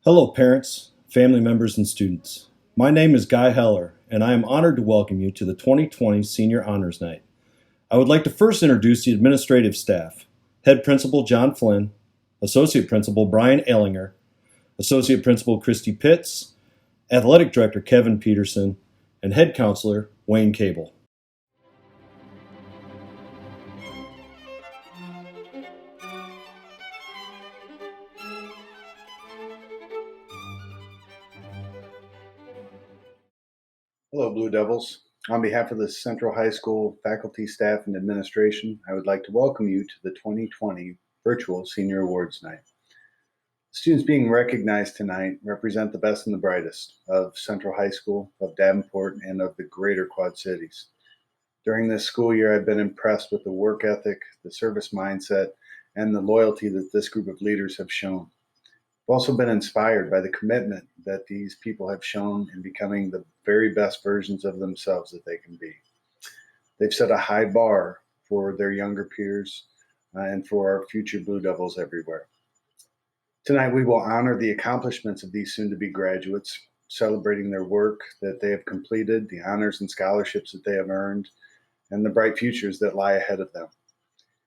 Hello, parents, family members, and students. My name is Guy Heller, and I am honored to welcome you to the 2020 Senior Honors Night. I would like to first introduce the administrative staff: Head Principal John Flynn, Associate Principal Brian Ellinger, Associate Principal Christy Pitts, Athletic Director Kevin Peterson, and Head Counselor Wayne Cable. Hello, Blue Devils. On behalf of the Central High School faculty, staff, and administration, I would like to welcome you to the 2020 Virtual Senior Awards Night. The students being recognized tonight represent the best and the brightest of Central High School, of Davenport, and of the greater Quad Cities. During this school year, I've been impressed with the work ethic, the service mindset, and the loyalty that this group of leaders have shown. I've also been inspired by the commitment that these people have shown in becoming the very best versions of themselves that they can be. They've set a high bar for their younger peers and for our future Blue Devils everywhere. Tonight, we will honor the accomplishments of these soon-to-be graduates, celebrating their work that they have completed, the honors and scholarships that they have earned, and the bright futures that lie ahead of them.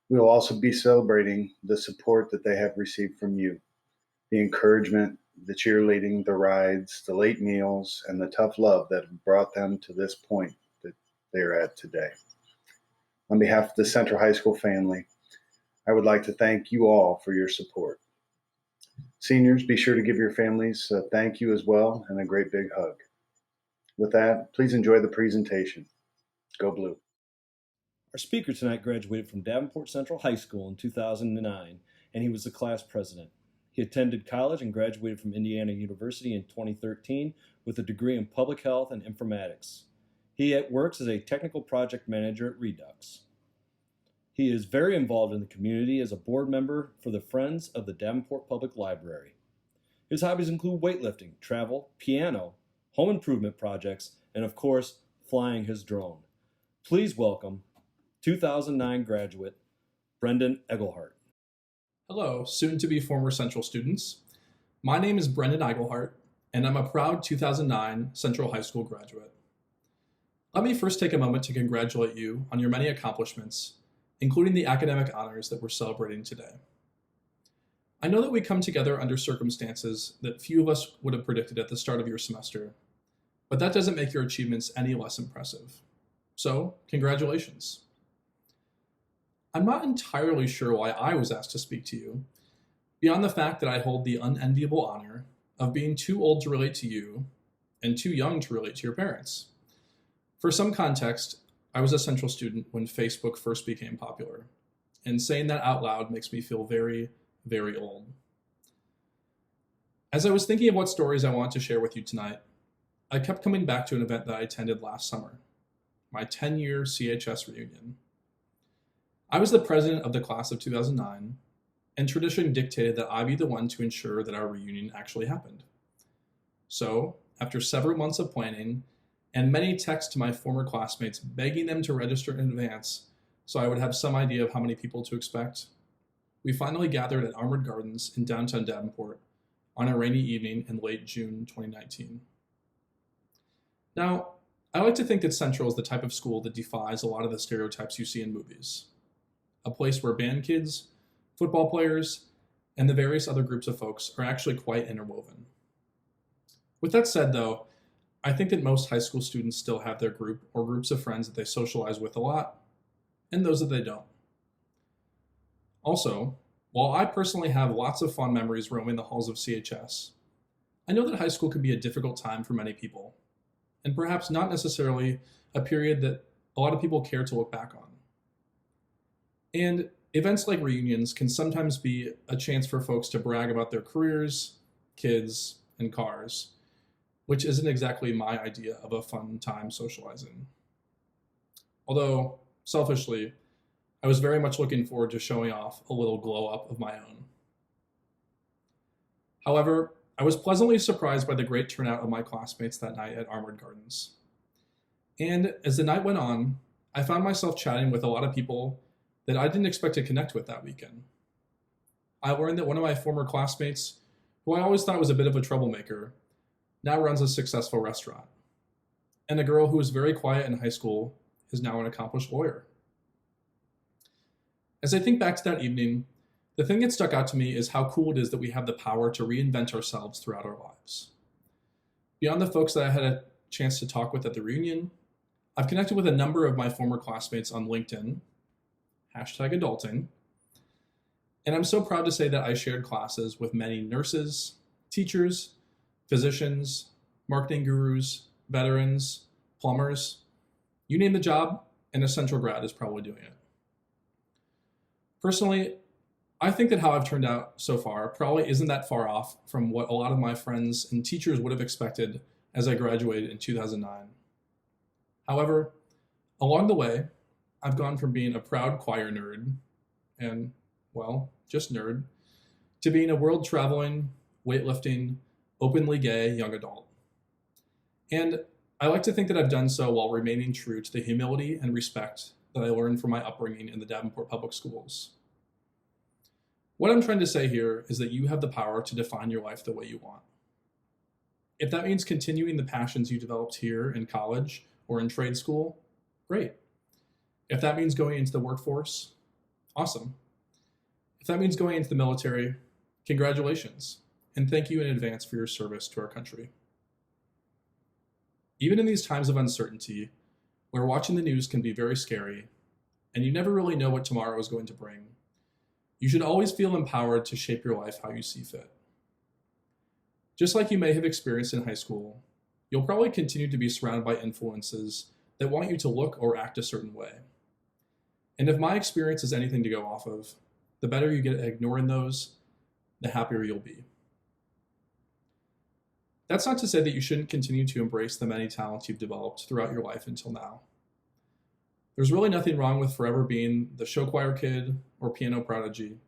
We will also be celebrating the support that they have received from you, the encouragement, the cheerleading, the rides, the late meals, and the tough love that have brought them to this point that they're at today. On behalf of the Central High School family, I would like to thank you all for your support. Seniors, be sure to give your families a thank you as well and a great big hug. With that, please enjoy the presentation. Go Blue. Our speaker tonight graduated from Davenport Central High School in 2009, and he was the class president. He attended college and graduated from Indiana University in 2013 with a degree in public health and informatics. He works as a technical project manager at Redux. He is very involved in the community as a board member for the Friends of the Davenport Public Library. His hobbies include weightlifting, travel, piano, home improvement projects, and of course, flying his drone. Please welcome 2009 graduate Brendan Egelhart. Hello, soon-to-be former Central students. My name is Brendan Eigelhart, and I'm a proud 2009 Central High School graduate. Let me first take a moment to congratulate you on your many accomplishments, including the academic honors that we're celebrating today. I know that we come together under circumstances that few of us would have predicted at the start of your semester, but that doesn't make your achievements any less impressive. So, congratulations. I'm not entirely sure why I was asked to speak to you, beyond the fact that I hold the unenviable honor of being too old to relate to you and too young to relate to your parents. For some context, I was a Central student when Facebook first became popular, and saying that out loud makes me feel very, very old. As I was thinking of what stories I want to share with you tonight, I kept coming back to an event that I attended last summer, my 10-year CHS reunion. I was the president of the class of 2009, and tradition dictated that I be the one to ensure that our reunion actually happened. So, after several months of planning, and many texts to my former classmates begging them to register in advance so I would have some idea of how many people to expect, we finally gathered at Armored Gardens in downtown Davenport on a rainy evening in late June 2019. Now, I like to think that Central is the type of school that defies a lot of the stereotypes you see in movies. A place where band kids, football players, and the various other groups of folks are actually quite interwoven. With that said, though, I think that most high school students still have their group or groups of friends that they socialize with a lot, and those that they don't. Also, while I personally have lots of fond memories roaming the halls of CHS, I know that high school can be a difficult time for many people, and perhaps not necessarily a period that a lot of people care to look back on. And events like reunions can sometimes be a chance for folks to brag about their careers, kids, and cars, which isn't exactly my idea of a fun time socializing. Although, selfishly, I was very much looking forward to showing off a little glow up of my own. However, I was pleasantly surprised by the great turnout of my classmates that night at Armored Gardens. And as the night went on, I found myself chatting with a lot of people that I didn't expect to connect with that weekend. I learned that one of my former classmates who I always thought was a bit of a troublemaker, now runs a successful restaurant. And a girl who was very quiet in high school is now an accomplished lawyer. As I think back to that evening, the thing that stuck out to me is how cool it is that we have the power to reinvent ourselves throughout our lives. Beyond the folks that I had a chance to talk with at the reunion, I've connected with a number of my former classmates on LinkedIn, #adulting, and I'm so proud to say that I shared classes with many nurses, teachers, physicians, marketing gurus, veterans, plumbers. You name the job, and a Central grad is probably doing it. Personally, I think that how I've turned out so far probably isn't that far off from what a lot of my friends and teachers would have expected as I graduated in 2009. However, along the way, I've gone from being a proud choir nerd and, well, just nerd, to being a world traveling, weightlifting, openly gay young adult. And I like to think that I've done so while remaining true to the humility and respect that I learned from my upbringing in the Davenport public schools. What I'm trying to say here is that you have the power to define your life the way you want. If that means continuing the passions you developed here in college or in trade school, great. If that means going into the workforce, awesome. If that means going into the military, congratulations, and thank you in advance for your service to our country. Even in these times of uncertainty, where watching the news can be very scary, and you never really know what tomorrow is going to bring, you should always feel empowered to shape your life how you see fit. Just like you may have experienced in high school, you'll probably continue to be surrounded by influences that want you to look or act a certain way. And if my experience is anything to go off of, the better you get at ignoring those, the happier you'll be. That's not to say that you shouldn't continue to embrace the many talents you've developed throughout your life until now. There's really nothing wrong with forever being the show choir kid or piano prodigy,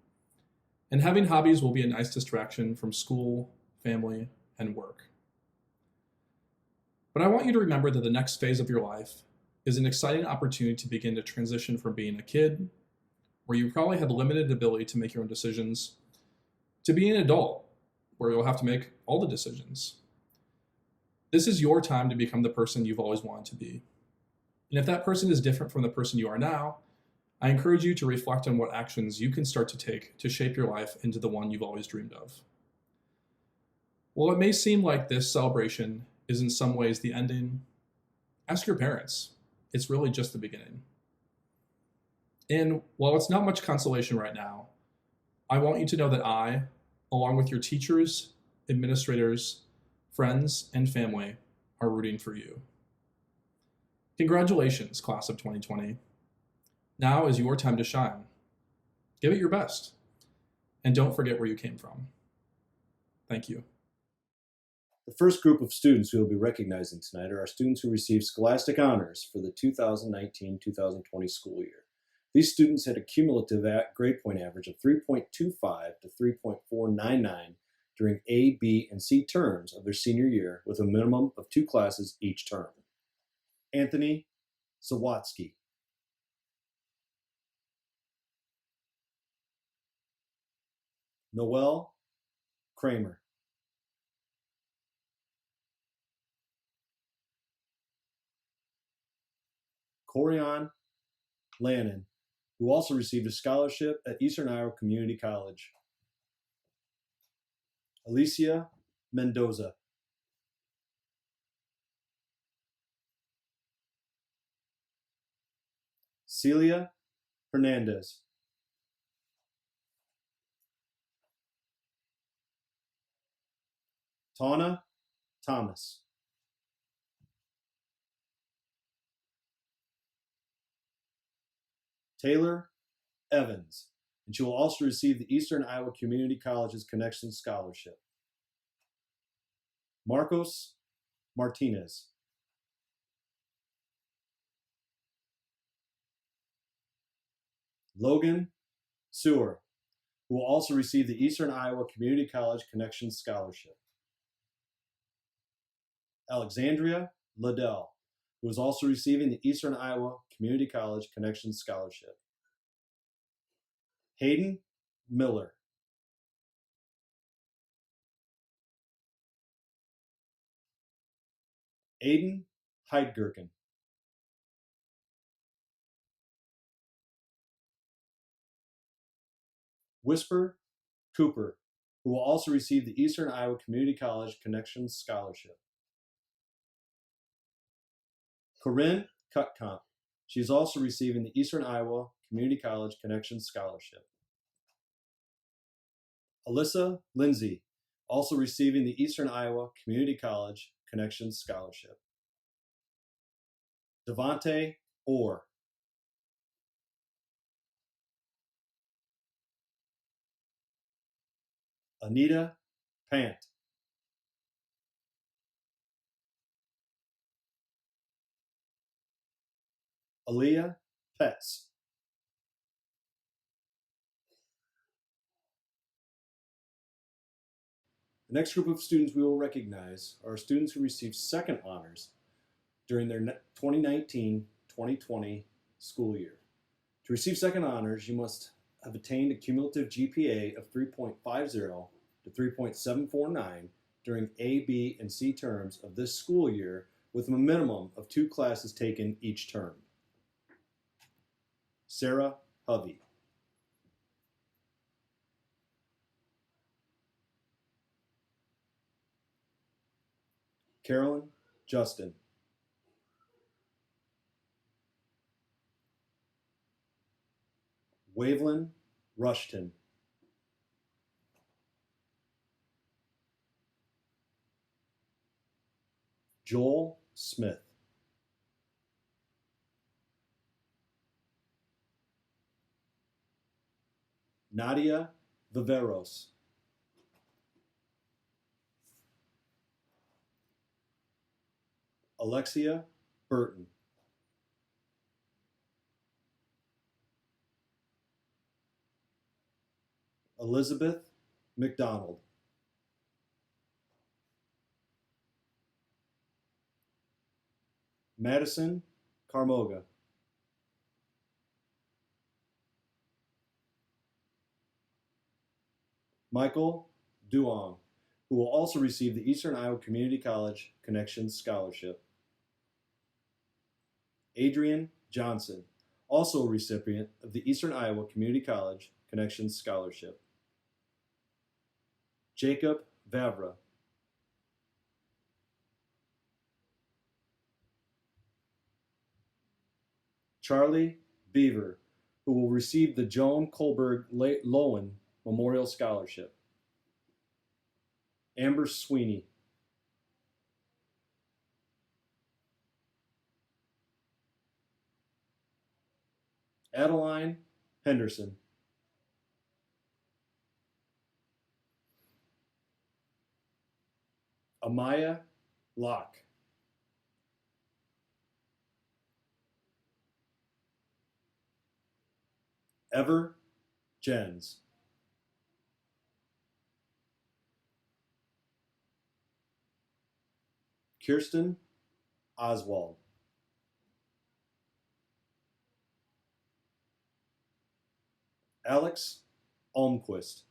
and having hobbies will be a nice distraction from school, family, and work. But I want you to remember that the next phase of your life is an exciting opportunity to begin to transition from being a kid, where you probably had limited ability to make your own decisions, to being an adult, where you'll have to make all the decisions. This is your time to become the person you've always wanted to be. And if that person is different from the person you are now, I encourage you to reflect on what actions you can start to take to shape your life into the one you've always dreamed of. While it may seem like this celebration is in some ways the ending, ask your parents. It's really just the beginning. And while it's not much consolation right now, I want you to know that I, along with your teachers, administrators, friends, and family, are rooting for you. Congratulations, class of 2020. Now is your time to shine. Give it your best. And don't forget where you came from. Thank you. The first group of students we will be recognizing tonight are our students who received scholastic honors for the 2019-2020 school year. These students had a cumulative grade point average of 3.25 to 3.499 during A, B, and C terms of their senior year, with a minimum of 2 classes each term. Anthony Zawatsky. Noel Kramer. Corian Lannon, who also received a scholarship at Eastern Iowa Community College. Alicia Mendoza. Celia Hernandez. Tana Thomas. Taylor Evans, and she will also receive the Eastern Iowa Community College's Connection Scholarship. Marcos Martinez. Logan Sewer, who will also receive the Eastern Iowa Community College Connection Scholarship. Alexandria Liddell, who is also receiving the Eastern Iowa Community College Connection Scholarship. Hayden Miller. Aiden Heidgerken. Whisper Cooper, who will also receive the Eastern Iowa Community College Connections Scholarship. Corinne Cutcomp. She is also receiving the Eastern Iowa Community College Connections Scholarship. Alyssa Lindsay, also receiving the Eastern Iowa Community College Connections Scholarship. Devontae Orr. Anita Pant. Aaliyah Petz. The next group of students we will recognize are students who received second honors during their 2019-2020 school year. To receive second honors, you must have attained a cumulative GPA of 3.50 to 3.749 during A, B, and C terms of this school year with a minimum of 2 classes taken each term. Sarah Hovey. Carolyn Justin. Wavelin Rushton. Joel Smith. Nadia Viveros. Alexia Burton. Elizabeth McDonald. Madison Carmoga. Michael Duong, who will also receive the Eastern Iowa Community College Connections Scholarship. Adrian Johnson, also a recipient of the Eastern Iowa Community College Connections Scholarship. Jacob Vavra. Charlie Beaver, who will receive the Joan Kohlberg Lowen Memorial Scholarship. Amber Sweeney. Adeline Henderson. Amaya Locke. Ever Jens. Kirsten Oswald. Alex Almquist.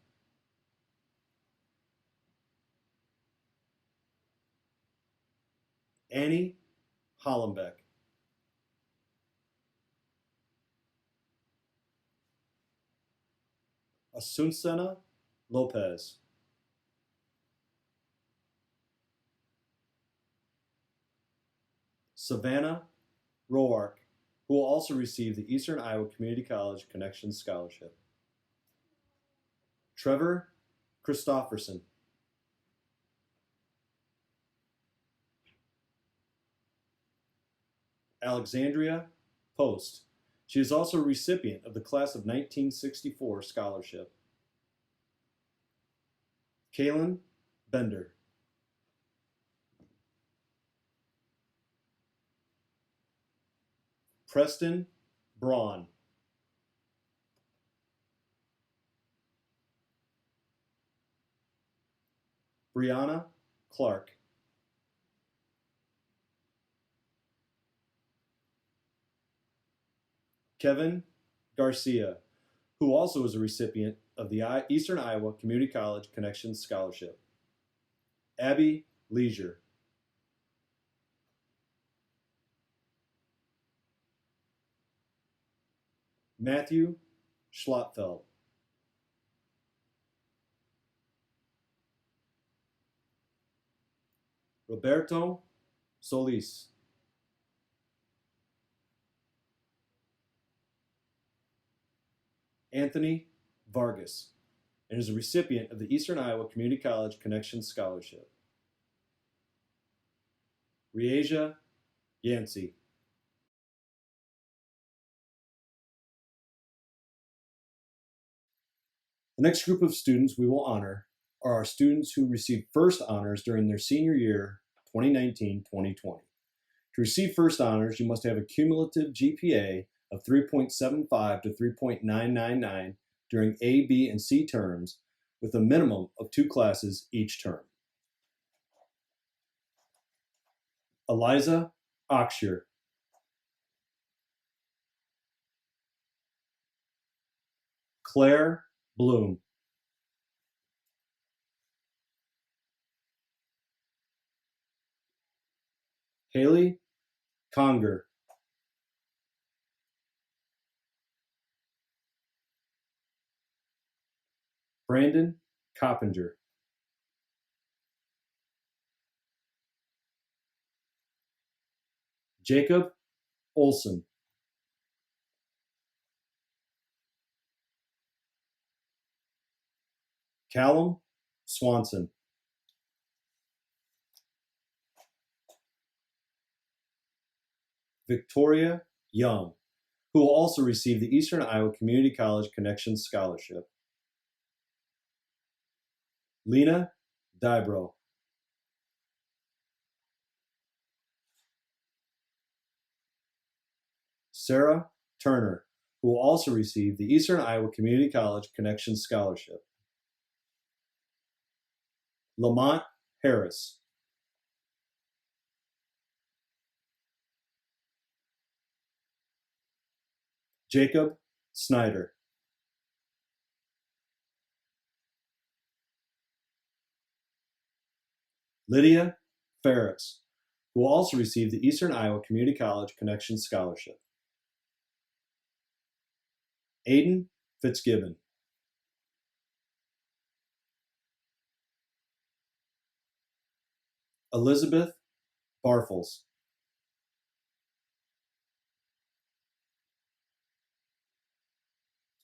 Annie Hollenbeck. Asuncena Lopez. Savannah Roark, who will also receive the Eastern Iowa Community College Connections Scholarship. Trevor Christofferson. Alexandria Post. She is also a recipient of the Class of 1964 Scholarship. Kaylin Bender. Preston Braun. Brianna Clark. Kevin Garcia, who also is a recipient of the Eastern Iowa Community College Connections Scholarship. Abby Leisure. Matthew Schlotfeld. Roberto Solis. Anthony Vargas, and is a recipient of the Eastern Iowa Community College Connection Scholarship. Riaja Yancey. The next group of students we will honor are our students who received first honors during their senior year 2019-2020. To receive first honors, you must have a cumulative GPA of 3.75 to 3.999 during A, B, and C terms with a minimum of 2 classes each term. Eliza Oxshire. Claire Bloom. Haley Conger. Brandon Coppinger. Jacob Olson. Callum Swanson. Victoria Young, who will also receive the Eastern Iowa Community College Connection Scholarship. Lena Dybro. Sarah Turner, who will also receive the Eastern Iowa Community College Connection Scholarship. Lamont Harris. Jacob Snyder. Lydia Ferris, who will also receive the Eastern Iowa Community College Connection Scholarship. Aiden Fitzgibbon. Elizabeth Barfels.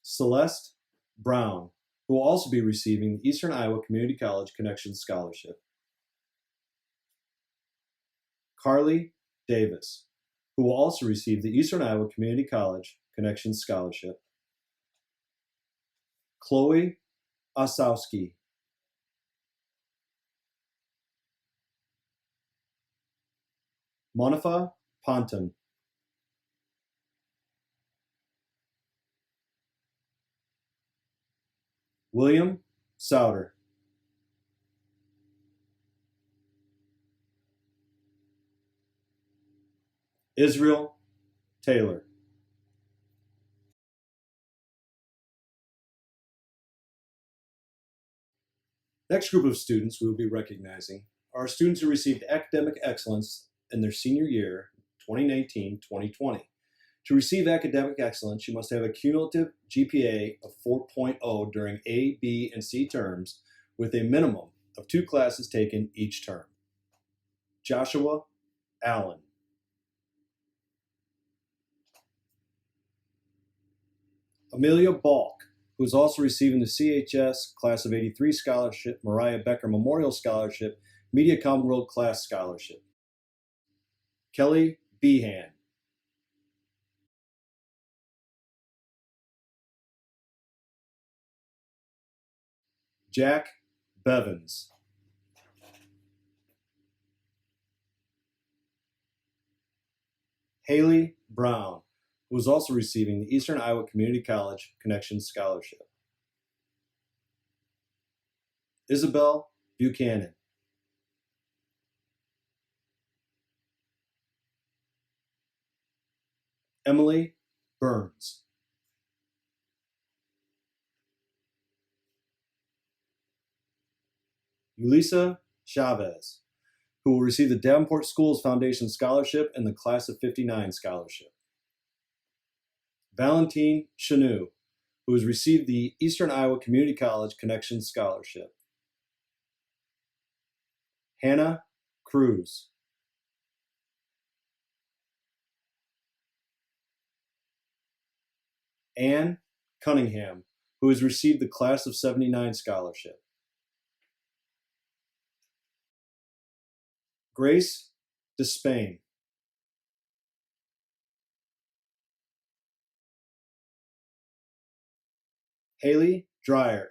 Celeste Brown, who will also be receiving the Eastern Iowa Community College Connection Scholarship. Carly Davis, who will also receive the Eastern Iowa Community College Connection Scholarship. Chloe Osowski. Monifa Ponton. William Souter. Israel Taylor. Next group of students we will be recognizing are students who received academic excellence in their senior year, 2019-2020. To receive academic excellence, you must have a cumulative GPA of 4.0 during A, B, and C terms with a minimum of 2 classes taken each term. Joshua Allen. Amelia Balk, who is also receiving the CHS Class of '83 Scholarship, Mariah Becker Memorial Scholarship, MediaCom World Class Scholarship. Kelly Behan. Jack Bevins. Haley Brown, who is also receiving the Eastern Iowa Community College Connection Scholarship. Isabel Buchanan. Emily Burns. Ulisa Chavez, who will receive the Davenport Schools Foundation Scholarship and the Class of '59 Scholarship. Valentine Chanou, who has received the Eastern Iowa Community College Connection Scholarship. Hannah Cruz. Anne Cunningham, who has received the Class of '79 scholarship. Grace Despain. Haley Dreyer,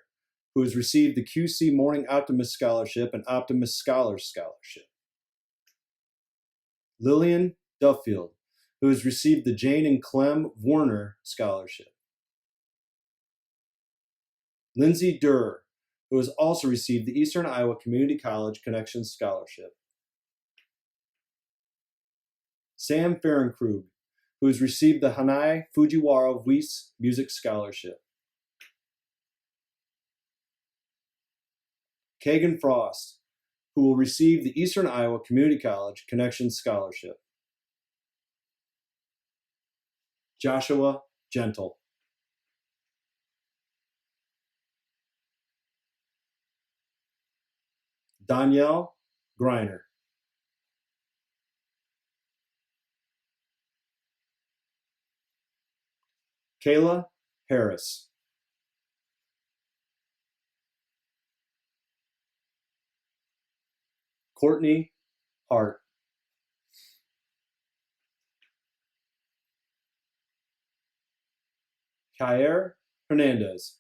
who has received the QC Morning Optimist Scholarship and Optimist Scholars Scholarship. Lillian Duffield, who has received the Jane and Clem Warner Scholarship. Lindsay Durr, who has also received the Eastern Iowa Community College Connection Scholarship. Sam Ferenkrug, who has received the Hanai Fujiwara Weiss Music Scholarship. Kagan Frost, who will receive the Eastern Iowa Community College Connection Scholarship. Joshua Gentle. Danielle Greiner. Kayla Harris. Courtney Hart. Kair Hernandez.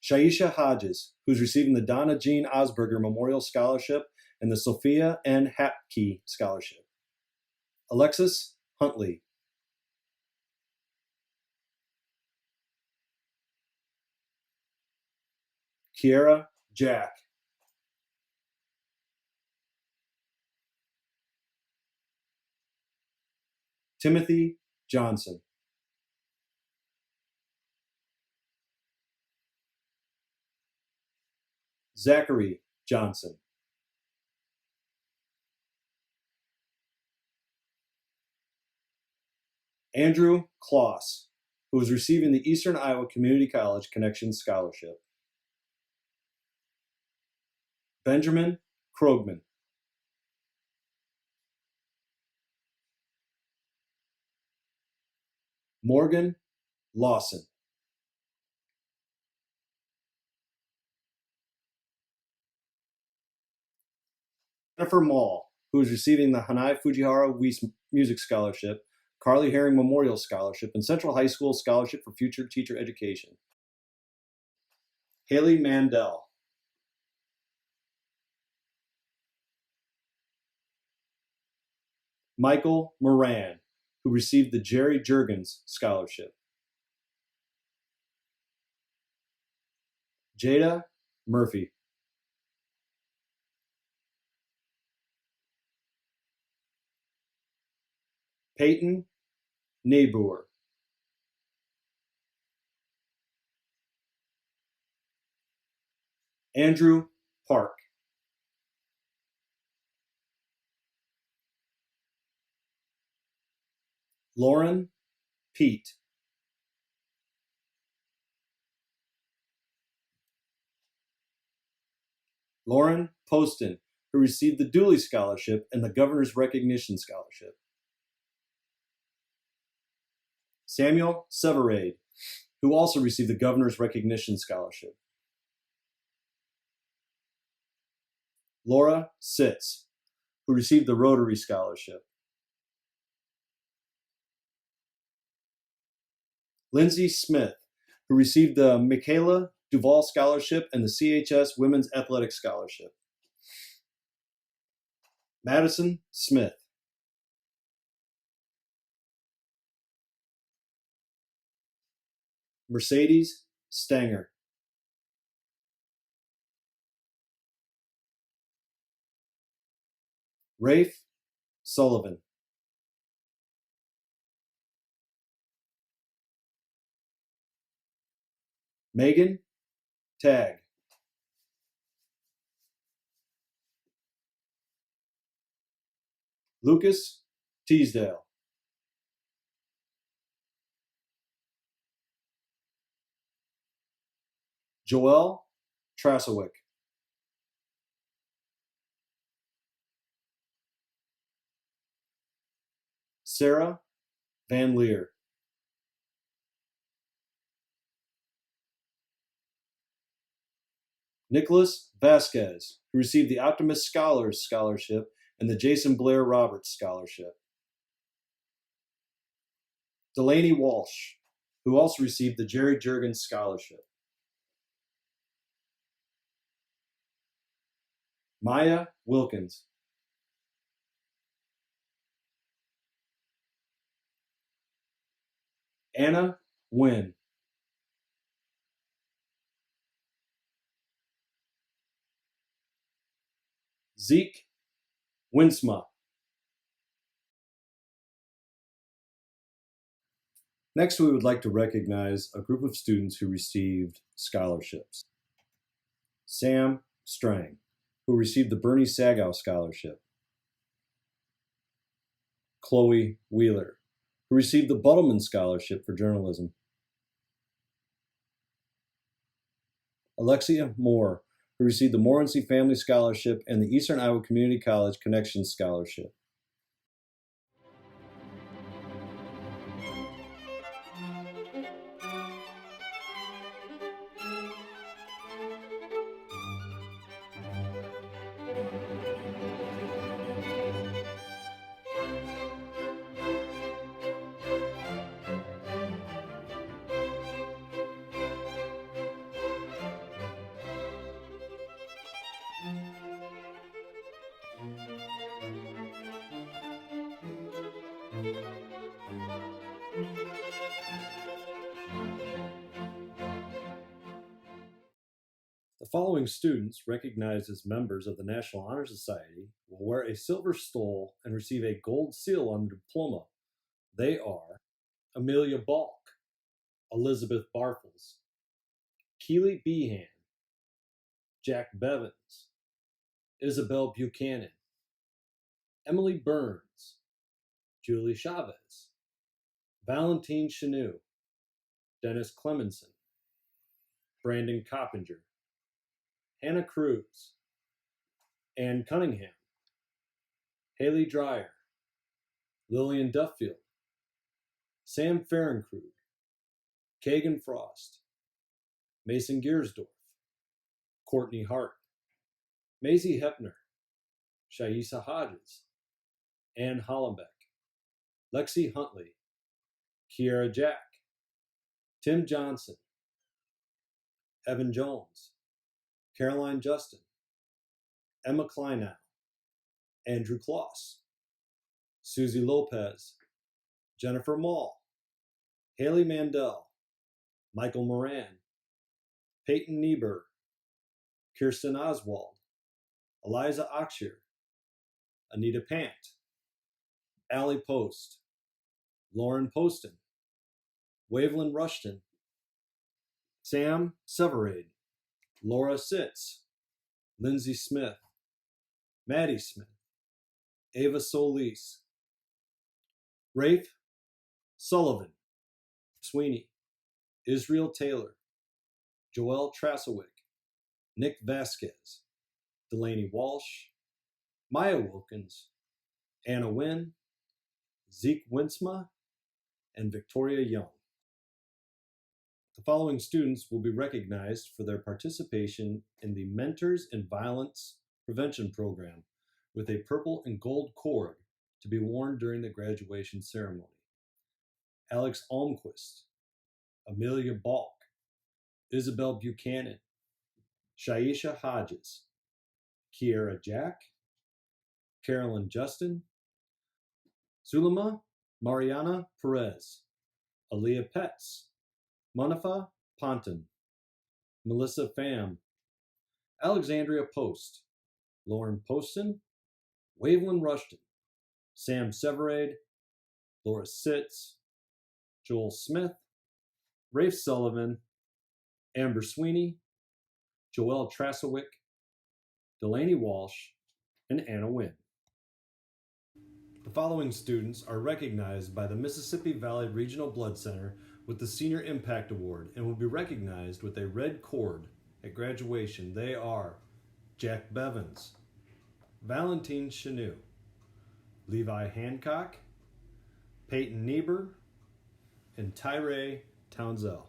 Shaisha Hodges, who's receiving the Donna Jean Osberger Memorial Scholarship and the Sophia N. Hapke Scholarship. Alexis Huntley. Kiera Jack. Timothy Johnson. Zachary Johnson. Andrew Kloss, who is receiving the Eastern Iowa Community College Connection Scholarship. Benjamin Krogman. Morgan Lawson. Jennifer Mall, who is receiving the Hanai Fujihara Weiss Music Scholarship, Carly Herring Memorial Scholarship, and Central High School Scholarship for Future Teacher Education. Haley Mandel. Michael Moran, who received the Jerry Jurgens Scholarship. Jada Murphy. Peyton Nabur. Andrew Park. Lauren Pete. Lauren Poston, who received the Dooley Scholarship and the Governor's Recognition Scholarship. Samuel Severade, who also received the Governor's Recognition Scholarship. Laura Sitz, who received the Rotary Scholarship. Lindsay Smith, who received the Michaela Duval Scholarship and the CHS Women's Athletic Scholarship. Madison Smith. Mercedes Stanger. Rafe Sullivan. Megan Tagg. Lucas Teasdale, Joel Trasowick, Sarah Van Leer, Nicholas Vasquez, who received the Optimus Scholars Scholarship and the Jason Blair Roberts Scholarship. Delaney Walsh, who also received the Jerry Jurgens Scholarship. Maya Wilkins, Anna Wynn, Zeke Winsma. Next, we would like to recognize a group of students who received scholarships. Sam Strang, who received the Bernie Sagow Scholarship. Chloe Wheeler, who received the Buttleman Scholarship for Journalism. Alexia Moore, who received the Morency Family Scholarship and the Eastern Iowa Community College Connections Scholarship. The following students, recognized as members of the National Honor Society, will wear a silver stole and receive a gold seal on their diploma. They are Amelia Balk, Elizabeth Barfels, Keely Behan, Jack Bevins, Isabel Buchanan, Emily Burns, Julie Chavez, Valentine Chanou, Dennis Clemenson, Brandon Coppinger, Hannah Cruz, Ann Cunningham, Haley Dreyer, Lillian Duffield, Sam Fahrenkrug, Kagan Frost, Mason Giersdorf, Courtney Hart, Maisie Hepner, Shaisa Hodges, Ann Hollenbeck, Lexi Huntley, Kiera Jack, Tim Johnson, Evan Jones, Caroline Justin, Emma Kleinow, Andrew Kloss, Susie Lopez, Jennifer Mall, Haley Mandel, Michael Moran, Peyton Niebuhr, Kirsten Oswald, Eliza Oxshire, Anita Pant, Allie Post, Lauren Poston, Wavelyn Rushton, Sam Severade, Laura Sitz, Lindsay Smith, Maddie Smith, Ava Solis, Rafe Sullivan, Sweeney, Israel Taylor, Joel Trasowick, Nick Vasquez, Delaney Walsh, Maya Wilkins, Anna Wynn, Zeke Winsma, and Victoria Young. The following students will be recognized for their participation in the Mentors in Violence Prevention Program with a purple and gold cord to be worn during the graduation ceremony. Alex Almquist, Amelia Balk, Isabel Buchanan, Shaisha Hodges, Kiera Jack, Carolyn Justin, Sulema Mariana Perez, Aaliyah Petz, Munifa Ponton, Melissa Pham, Alexandria Post, Lauren Poston, Wavelyn Rushton, Sam Severade, Laura Sitz, Joel Smith, Rafe Sullivan, Amber Sweeney, Joel Trasowick, Delaney Walsh, and Anna Wynn. following students are recognized by the Mississippi Valley Regional Blood Center with the Senior Impact Award and will be recognized with a red cord at graduation. They are Jack Bevins, Valentine Chanou, Levi Hancock, Peyton Niebuhr, and Tyree Townsell.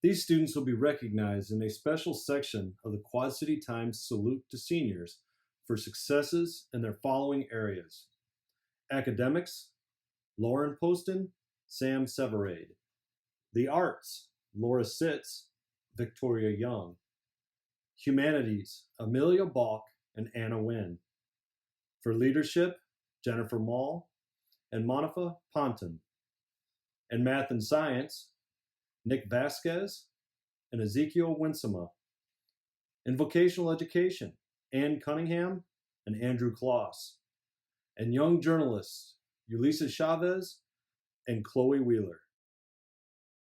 These students will be recognized in a special section of the Quad City Times Salute to Seniors for successes in their following areas: academics, Lauren Poston, Sam Severade; the arts, Laura Sitz, Victoria Young; humanities, Amelia Balk and Anna Wynn; for leadership, Jennifer Mall and Monica Ponton; and math and science, Nick Vasquez and Ezekiel Winsema; in vocational education, Ann Cunningham and Andrew Kloss; and young journalists, Ulysses Chavez and Chloe Wheeler.